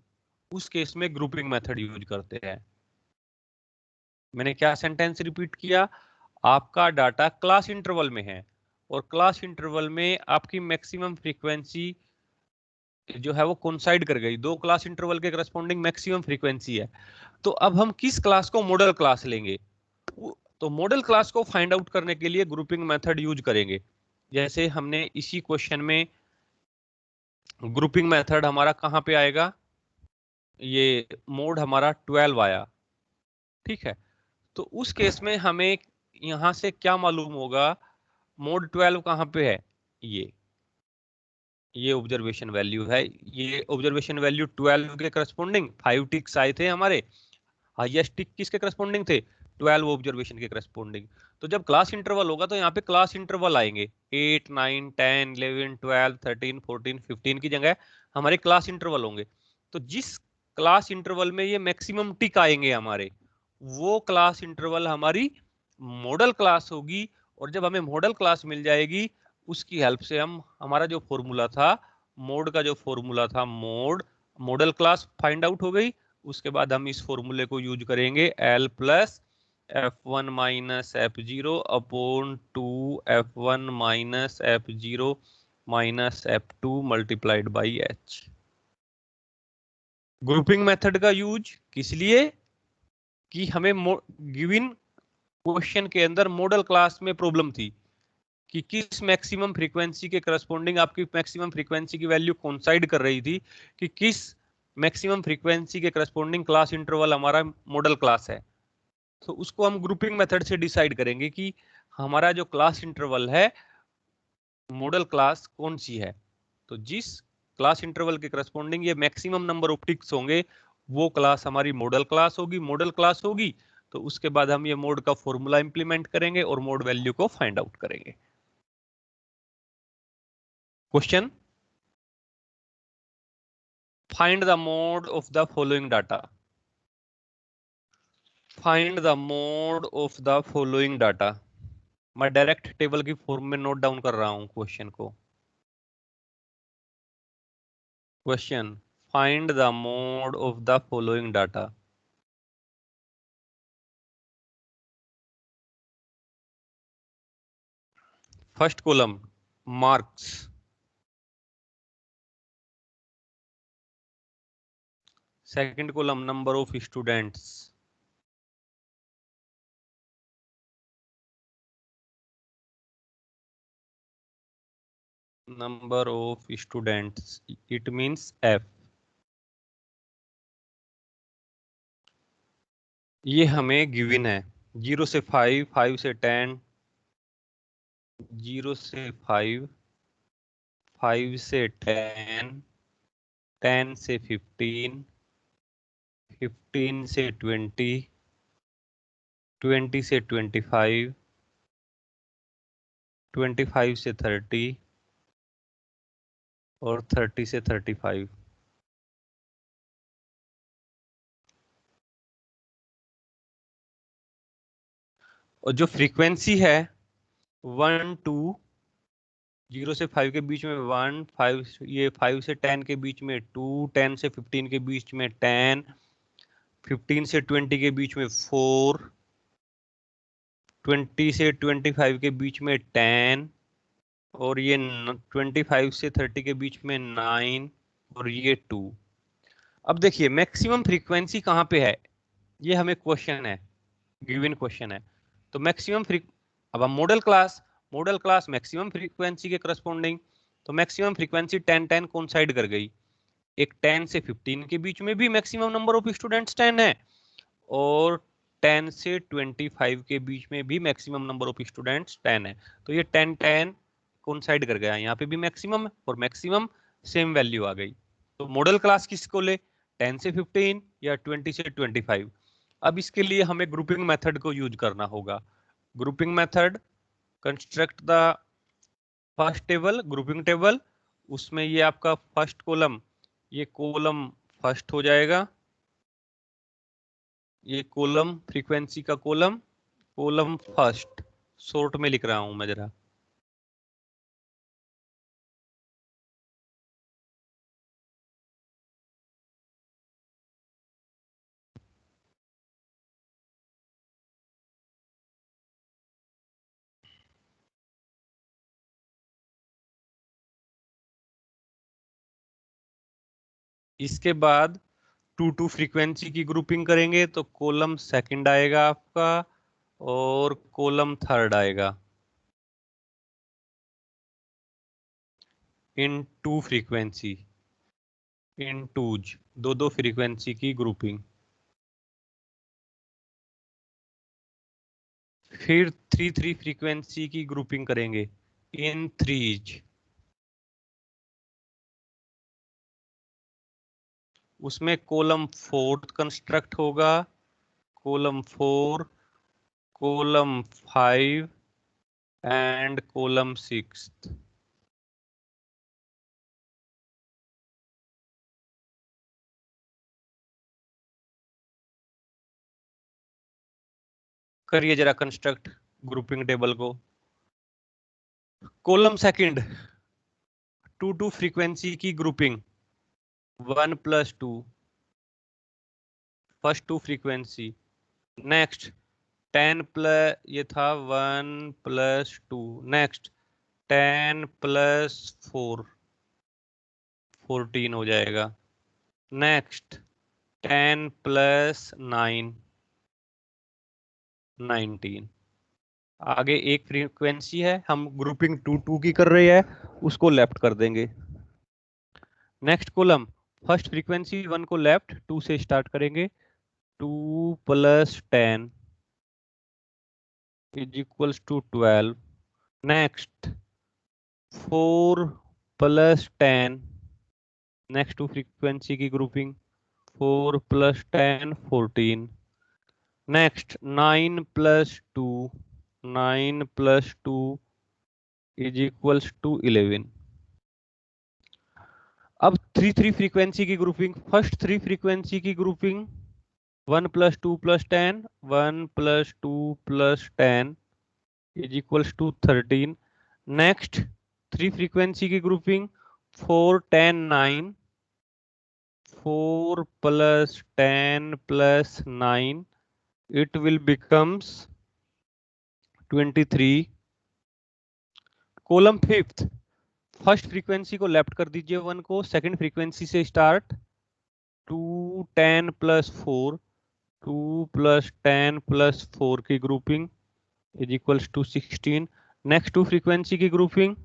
उस केस में ग्रुपिंग मेथड यूज करते हैं। मैंने क्या सेंटेंस रिपीट किया? आपका डाटा क्लास इंटरवल में है और क्लास इंटरवल में आपकी मैक्सिमम फ्रीक्वेंसी जो है वो कोइंसाइड कर गई, दो क्लास इंटरवल के करस्पॉन्डिंग मैक्सिमम फ्रीक्वेंसी है। तो अब हम किस क्लास को मॉडल क्लास लेंगे? तो मॉडल क्लास को फाइंड आउट करने के लिए ग्रुपिंग मेथड यूज करेंगे। जैसे हमने इसी क्वेश्चन में ग्रुपिंग मेथड हमारा कहां पे आएगा? ये मोड हमारा 12 आया, ठीक है। तो उस केस में हमें यहां से क्या मालूम होगा? मोड 12 कहां पे है? ये ऑब्जर्वेशन वैल्यू है। ये ऑब्जर्वेशन वैल्यू 12 के करस्पॉन्डिंग 5 टिक्स आए थे हमारे। हाईएस्ट टिक किसके करस्पॉन्डिंग थे? 12 ऑब्जर्वेशन के करस्पॉन्डिंग। तो जब क्लास इंटरवल होगा तो यहाँ पे क्लास इंटरवल आएंगे 8, 9, 10, 11, 12, 13, 14, 15 की जगह हमारे क्लास इंटरवल होंगे। तो जिस क्लास इंटरवल में ये मैक्सिमम टिक आएंगे हमारे, वो क्लास इंटरवल हमारी मॉडल क्लास होगी। और जब हमें मॉडल क्लास मिल जाएगी, उसकी हेल्प से हम हमारा जो फॉर्मूला था मोड का, जो फॉर्मूला था मॉडल क्लास फाइंड आउट हो गई। उसके बाद हम इस फॉर्मूले को यूज करेंगे L plus F1 minus F0 upon 2 F1 minus F0 minus F2 multiplied by H। Grouping method का यूज किस लिए? कि हमें गिवन क्वेश्चन के अंदर मॉडल क्लास में प्रॉब्लम थी कि किस मैक्सिमम फ्रीक्वेंसी के करस्पॉन्डिंग आपकी मैक्सिमम फ्रीक्वेंसी की वैल्यू कोइंसाइड कर रही थी, कि किस मैक्सिमम फ्रीक्वेंसी के करस्पॉन्डिंग क्लास इंटरवल हमारा मॉडल क्लास है। तो उसको हम ग्रुपिंग मेथड से डिसाइड करेंगे कि हमारा जो क्लास इंटरवल है मॉडल क्लास कौन सी है। तो जिस क्लास इंटरवल के करस्पॉन्डिंग ये मैक्सिमम नंबर ऑफ टिक्स होंगे, वो क्लास हमारी मॉडल क्लास होगी। मॉडल क्लास होगी तो उसके बाद हम ये मोड का फॉर्मूला इंप्लीमेंट करेंगे और मोड वैल्यू को फाइंड आउट करेंगे। Question, find the mode of the following data. Find the mode of the following data. मैं डायरेक्ट टेबल की फॉर्म में नोट डाउन कर रहा हूं क्वेश्चन को। Question, find the mode of the following data. First column marks, second column number of students, number of students, it means F। ये हमें given है 0 से 5, 5 से 10, 0 से 5, 5 से 10, 10 से 15, 15 से 20, 20 से 25, 25 से 30 और 30 से 35। और जो फ्रीक्वेंसी है 1 2, 0 से 5 के बीच में 1, 5 ये 5 से 10 के बीच में 2, 10 से 15 के बीच में 10, 15 से 20 के बीच में 4, 20 से 25 के बीच में 10 और ये 25 से 30 के बीच में 9 और ये 2। अब देखिए मैक्सिमम फ्रीक्वेंसी कहाँ पे है, ये हमें क्वेश्चन है, गिवन क्वेश्चन है। तो मैक्सिमम अब हम मॉडल क्लास मैक्सिमम फ्रीक्वेंसी के करस्पॉन्डिंग, तो मैक्सिमम फ्रीक्वेंसी 10 10 कोइंसाइड कर गई। एक 10 से 15 के बीच में भी मैक्सिमम नंबर ऑफ स्टूडेंट्स 10 है और 10 से 25 के बीच में भी मैक्सिमम नंबर ऑफ स्टूडेंट्स 10 है। तो ये 10 10 कोइंसाइड कर गया, यहाँ पे भी मैक्सिमम है और मैक्सिमम सेम वैल्यू आ गई। तो मॉडल क्लास किसको ले, 10 से 15 या 20 से 25। अब इसके लिए हमें ग्रुपिंग मेथड को यूज करना होगा। Grouping method, construct the first table, grouping table. उसमें ये आपका फर्स्ट कॉलम, ये कॉलम फर्स्ट हो जाएगा ये कॉलम फ्रीक्वेंसी का कॉलम फर्स्ट, शॉर्ट में लिख रहा हूं मैं जरा। इसके बाद 2 फ्रीक्वेंसी की ग्रुपिंग करेंगे तो कॉलम सेकंड आएगा आपका और कॉलम थर्ड आएगा इन 2 फ्रीक्वेंसी, इन टूज, दो फ्रीक्वेंसी की ग्रुपिंग। फिर 3 फ्रीक्वेंसी की ग्रुपिंग करेंगे इन थ्रीज। उसमें कॉलम फोर्थ कंस्ट्रक्ट होगा, कॉलम 4, कॉलम 5 एंड कॉलम 6। करिए जरा कंस्ट्रक्ट ग्रुपिंग टेबल को। कॉलम सेकंड 2 फ्रीक्वेंसी की grouping 1 + 2, first 2 frequency. Next 10 plus, ये था 1 + 2, नेक्स्ट 10 + 4, 14 हो जाएगा। नेक्स्ट 10 + 9, 19। आगे एक फ्रीक्वेंसी है, हम ग्रुपिंग 2 की कर रहे हैं, उसको लेफ्ट कर देंगे। नेक्स्ट कॉलम फर्स्ट फ्रीक्वेंसी 1 को लेफ्ट, 2 से स्टार्ट करेंगे। 2 + 10 = 12। नेक्स्ट 4 + 10, नेक्स्ट 2 फ्रीक्वेंसी की ग्रुपिंग 4 + 10, 14। नेक्स्ट 9 + 2, 9 + 2 = 11। अब 3 फ्रीक्वेंसी की ग्रुपिंग, फर्स्ट 3 फ्रीक्वेंसी की ग्रुपिंग 1 + 2 + 10, 1 + 2 + 10 = 13। नेक्स्ट 3 फ्रीक्वेंसी की grouping 4, 10, 9, 4 + 10 + 9, it will becomes 23। Column fifth, first frequency को लेफ्ट कर दीजिए 1 को, सेकंड फ्रीक्वेंसी से स्टार्ट 2, 10 + 4, 2 + 10 + 4 की ग्रुपिंग = 16। नेक्स्ट 2 फ्रीक्वेंसी की ग्रुपिंग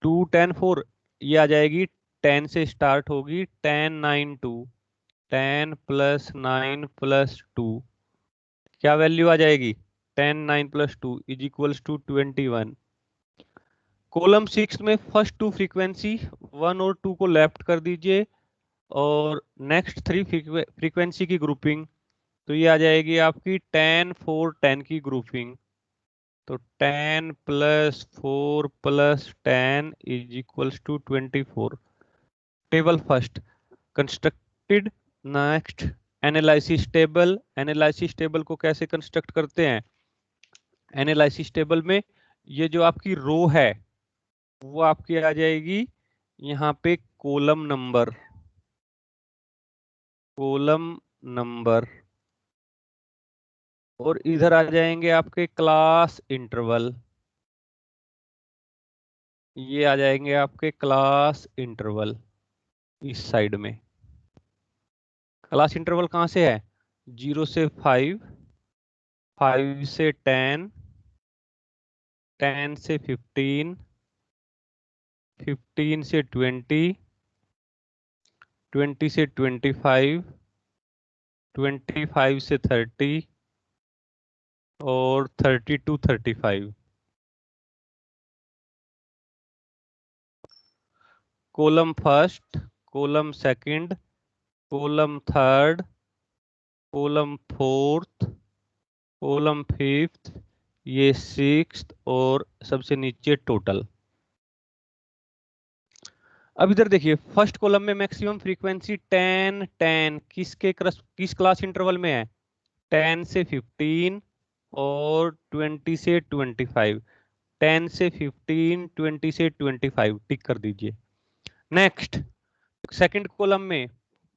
2, 10, 4, ये आ जाएगी 10 से स्टार्ट होगी 10, 9, 2, 10 + 9 + 2, क्या वैल्यू आ जाएगी 10, 9 + 2 = 21। कॉलम 6 में फर्स्ट 2 फ्रीक्वेंसी 1 और 2 को लेफ्ट कर दीजिए और नेक्स्ट 3 फ्रीक्वेंसी की ग्रुपिंग, तो ये आ जाएगी आपकी 10, 4, 10 की ग्रुपिंग। तो 10 + 4 + 10 = 24। Table first constructed. Next analysis table. Analysis table को कैसे कंस्ट्रक्ट करते हैं? एनालिसिस टेबल में ये जो आपकी रो है वो आपकी आ जाएगी यहाँ पे कॉलम नंबर, कॉलम नंबर, और इधर आ जाएंगे आपके क्लास इंटरवल, ये आ जाएंगे आपके क्लास इंटरवल इस साइड में। क्लास इंटरवल कहाँ से है? 0 से 5, 5 से 10, 10 से 15, 15 से 20, 20 से 25, 25 से 30 और 30 to 35। Column first, column second, column third, column fourth, column fifth, ये सिक्स्थ और सबसे नीचे टोटल। अब इधर देखिए फर्स्ट कॉलम में मैक्सिमम फ्रीक्वेंसी 10 10 किस क्लास इंटरवल में है? 10 से 15 और 20 से 25। 10 से 15, 20 से 25 टिक कर दीजिए। नेक्स्ट सेकंड कॉलम में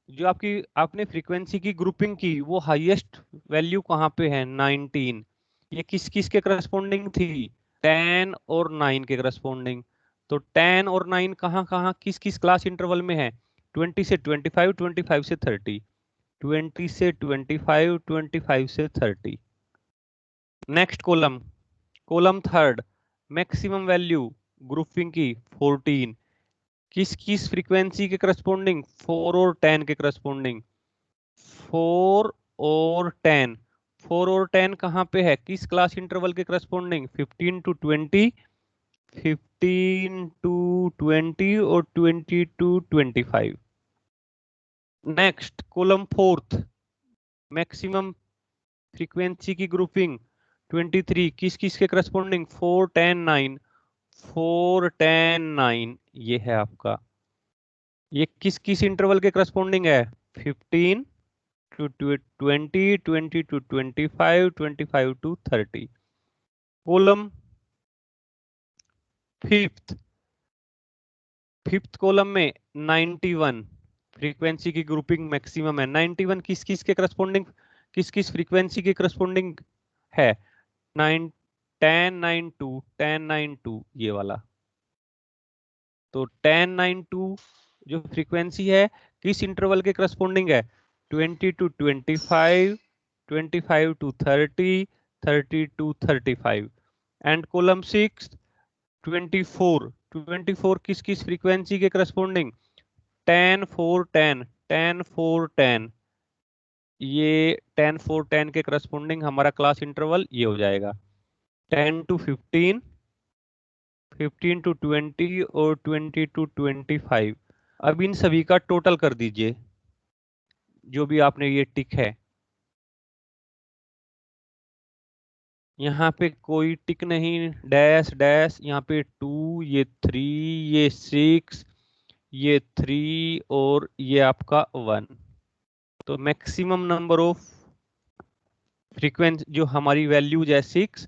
जो आपने फ्रीक्वेंसी की ग्रुपिंग की वो हाईएस्ट वैल्यू कहाँ पे है? 19। ये किस किस के करस्पॉन्डिंग थी? 10 और 9 के करस्पॉन्डिंग। तो 10 और 9 कहाँ कहाँ किस किस क्लास इंटरवल में है? 20 से 25, 25 से 30, 20 से 25, 25 से 30। Next column, column third, maximum value grouping की 14, किस किस फ्रीक्वेंसी के करस्पॉन्डिंग? 4 और 10 के करस्पॉन्डिंग। 4 और 10, 4 और 10 कहाँ पे है? किस क्लास इंटरवल के करस्पॉन्डिंग? 15 टू 20, 15 टू 20 और 20 to 25। Next column fourth, maximum frequency की ग्रुपिंग 23, किस किस के करस्पॉन्डिंग? 4 10 9, 4 10 9 ये है आपका। ये किस किस इंटरवल के करस्पॉन्डिंग है? 15 to 20, 20 to 25, 25 to 30। Column fifth column में 91 फ्रीक्वेंसी की ग्रुपिंग मैक्सिमम है। 91 किस किस के करस्पॉन्डिंग, किस किस फ्रीक्वेंसी के करस्पॉन्डिंग है? 9 10 9 2, 10 9 2 ये वाला। तो 10 9 2 जो फ्रीक्वेंसी है किस इंटरवल के करस्पॉन्डिंग है? 20 to 25, 25 to 30, 30 to 35। And column 6 24, 24 किस किस फ्रीक्वेंसी के करस्पॉन्डिंग? 10 4 10, 10 4 10। ये 10 4 10 के करस्पॉन्डिंग हमारा क्लास इंटरवल ये हो जाएगा। 10 to 15, 15 to 20 और 20 to 25। अब इन सभी का टोटल कर दीजिए जो भी आपने ये टिक है। यहाँ पे कोई टिक नहीं, डैश डैश, यहाँ पे 2, ये 3, ये 6, ये 3 और ये आपका 1। तो मैक्सिमम नंबर ऑफ फ्रीक्वेंसी जो हमारी वैल्यूज है 6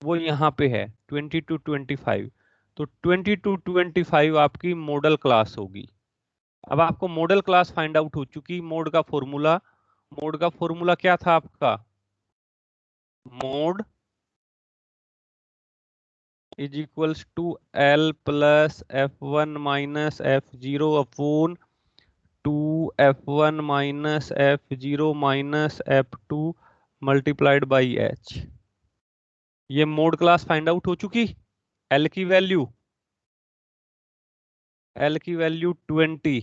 वो यहाँ पे है 20 to 25। तो 20 to 25 आपकी मॉडल क्लास होगी। अब आपको मॉडल क्लास फाइंड आउट हो चुकी। मोड का फॉर्मूला क्या था आपका? Mode is equals to L plus F1 minus F0 upon 2F1 minus F0 minus F2 multiplied by H। ये मोड क्लास फाइंड आउट हो चुकी। L की वैल्यू 20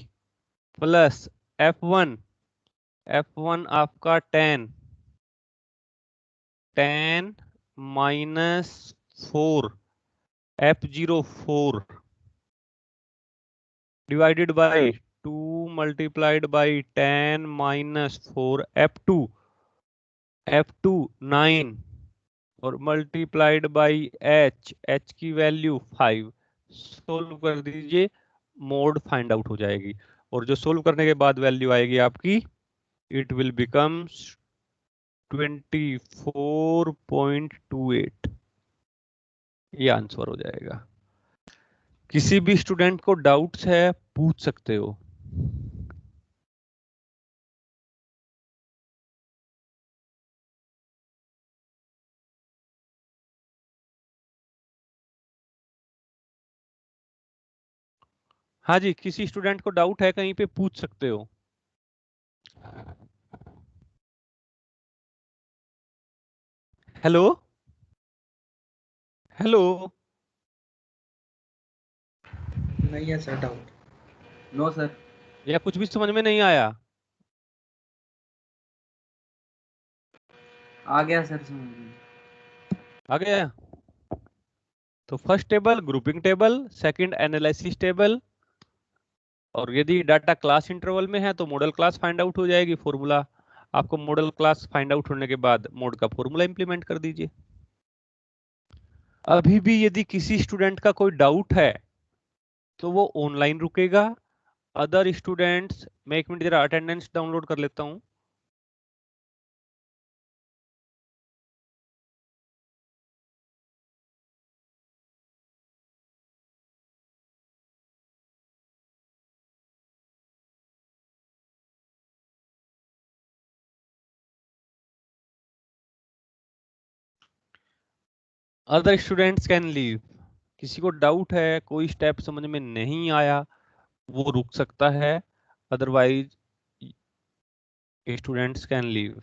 प्लस F1 आपका 10 minus 4 F0 4 divided by 2 multiplied by 10 minus 4 F2 9 और multiplied by H की value 5। Solve कर दीजिए, mode find out हो जाएगी। और जो सोल्व करने के बाद वैल्यू आएगी आपकी, इट विल बिकम 24.28। ये आंसर हो जाएगा। किसी भी स्टूडेंट को डाउट्स है पूछ सकते हो। हाँ जी, किसी स्टूडेंट को डाउट है कहीं पे पूछ सकते हो। Hello hello. नहीं है सर डाउट। No sir. या कुछ भी समझ में नहीं आया? आ गया सर समझ में। आ गया। तो first table grouping table, second analysis table, और यदि डाटा क्लास इंटरवल में है तो मॉडल क्लास फाइंड आउट हो जाएगी। फॉर्मूला आपको मॉडल क्लास फाइंड आउट होने के बाद मोड का फॉर्मूला इंप्लीमेंट कर दीजिए। अभी भी यदि किसी स्टूडेंट का कोई डाउट है तो वो ऑनलाइन रुकेगा। अदर स्टूडेंट्स, मैं एक मिनट जरा अटेंडेंस डाउनलोड कर लेता हूँ। Other students can leave. किसी को डाउट है, कोई स्टेप समझ में नहीं आया, वो रुक सकता है, अदरवाइज स्टूडेंट्स कैन लीव।